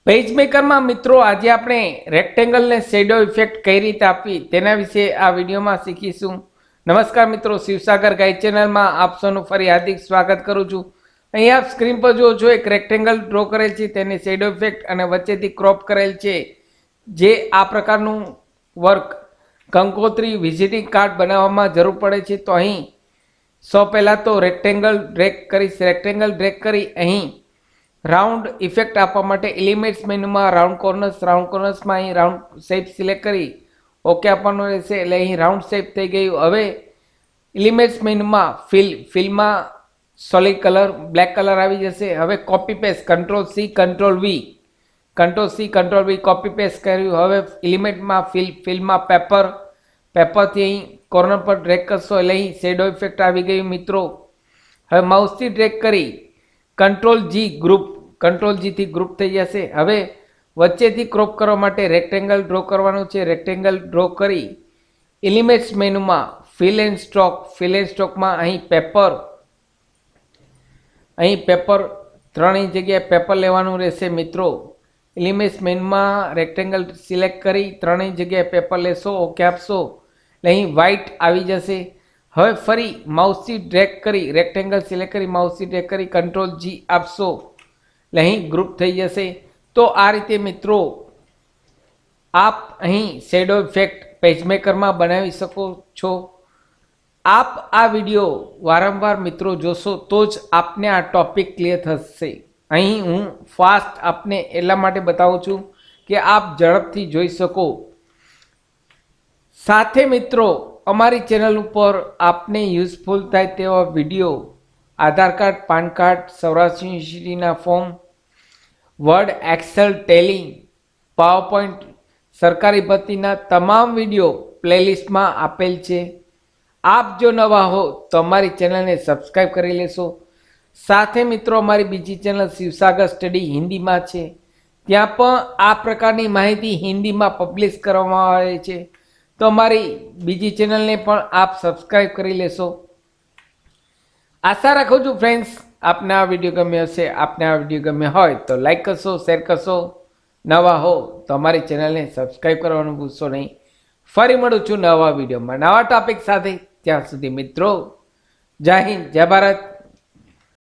પેજમેકરમાં મિત્રો આજે આપણે રેક્ટેંગલને શેડો ઇફેક્ટ કઈ રીતે આપવી તેના વિશે આ વિડીયોમાં શીખીશું। નમસ્કાર મિત્રો, શિવસાગર ગાઈડ ચેનલમાં આપ સૌનું ફરી હાર્દિક સ્વાગત કરું છું। અહીં આપ સ્ક્રીન પર જુઓ છો, એક રેક્ટેંગલ ડ્રો કરેલ છે, તેને શેડો ઇફેક્ટ અને વચ્ચેથી ક્રોપ કરેલ છે। જે આ પ્રકારનું વર્ક કંકોત્રી વિઝિટિંગ કાર્ડ બનાવવામાં જરૂર પડે છે। તો અહીં સૌ પહેલાં તો રેક્ટેંગલ ડ્રેગ કરીશ। રેક્ટેંગલ ડ્રેગ કરી અહીં રાઉન્ડ ઇફેક્ટ આપવા માટે એલિમેન્ટ્સ મેનુમાં રાઉન્ડ કોર્નર્સમાં અહીં રાઉન્ડ શેપ સિલેક્ટ કરી ઓકે આપવાનું રહેશે। એટલે અહીં રાઉન્ડ શેપ થઈ ગયું। હવે એલિમેન્ટ્સ મેનુમાં ફિલમાં સોલિડ કલર બ્લેક કલર આવી જશે। હવે copy paste control C control V copy paste કર્યું। હવે એલિમેન્ટમાં ફિલમાં પેપરથી અહીં કોર્નર પર ડ્રેગ કરશો એટલે અહીં શેડો ઇફેક્ટ આવી ગયું મિત્રો। હવે માઉસથી ડ્રેગ કરી કંટ્રોલ જીથી ગ્રુપ થઈ જશે। હવે વચ્ચેથી ક્રોપ કરવા માટે રેક્ટેંગલ ડ્રો કરવાનું છે। રેક્ટેંગલ ડ્રો કરી એલિમેન્ટ્સ મેનુમાં ફિલ એન્ડ સ્ટ્રોકમાં અહીં પેપર 3 જગ્યાએ પેપર લેવાનું રહેશે મિત્રો। એલિમેન્ટ્સ મેનુમાં રેક્ટેંગલ સિલેક્ટ કરી 3 જગ્યાએ પેપર લેશો, ઓકે આપશો એટલે અહીં વ્હાઇટ આવી જશે। હવે ફરી માઉસથી ડ્રેગ કરી રેક્ટેંગલ સિલેક્ટ કરી માઉસથી ડ્રેગ કરી કંટ્રોલ જી આપશો એટલે અહીં ગ્રુપ થઈ જશે। તો આ રીતે મિત્રો આપ અહીં શેડો ઇફેક્ટ પેજમેકરમાં બનાવી શકો છો। આપ આ વિડીયો વારંવાર મિત્રો જોશો તો જ આપને આ ટોપિક ક્લિયર થશે। અહીં હું ફાસ્ટ આપને એટલા માટે બતાવું છું કે આપ ઝડપથી જોઈ શકો। સાથે મિત્રો અમારી ચેનલ ઉપર આપને યુઝફુલ થાય તેવા video, Aadhaar card, PAN card, Saurashtra યુનિવર્સિટીના form, Word, Excel, Tally, PowerPoint, સરકારી ભરતીના તમામ વિડીયો પ્લેલિસ્ટમાં આપેલ છે। આપ જો નવા હો તો અમારી ચેનલને સબસ્ક્રાઈબ કરી લેશો। સાથે મિત્રો અમારી બીજી ચેનલ શિવસાગર સ્ટડી હિન્દીમાં છે, ત્યાં પણ આ પ્રકારની માહિતી હિન્દીમાં પબ્લિશ કરવામાં આવે છે। તો અમારી બીજી ચેનલને પણ આપ સબસ્ક્રાઈબ કરી લેશો। આશા રાખું છું ફ્રેન્ડ્સ આપને આ વિડીયો ગમ્યો હશે। આપને આ વિડીયો ગમ્યો હોય તો લાઈક કરશો, શેર કરશો। નવા હો તો અમારી ચેનલને સબસ્ક્રાઈબ કરવાનું ભૂલશો નહીં। ફરી મળું છું નવા વિડીયોમાં નવા ટોપિક સાથે। ત્યાં સુધી મિત્રો જય હિન્દ, જય ભારત।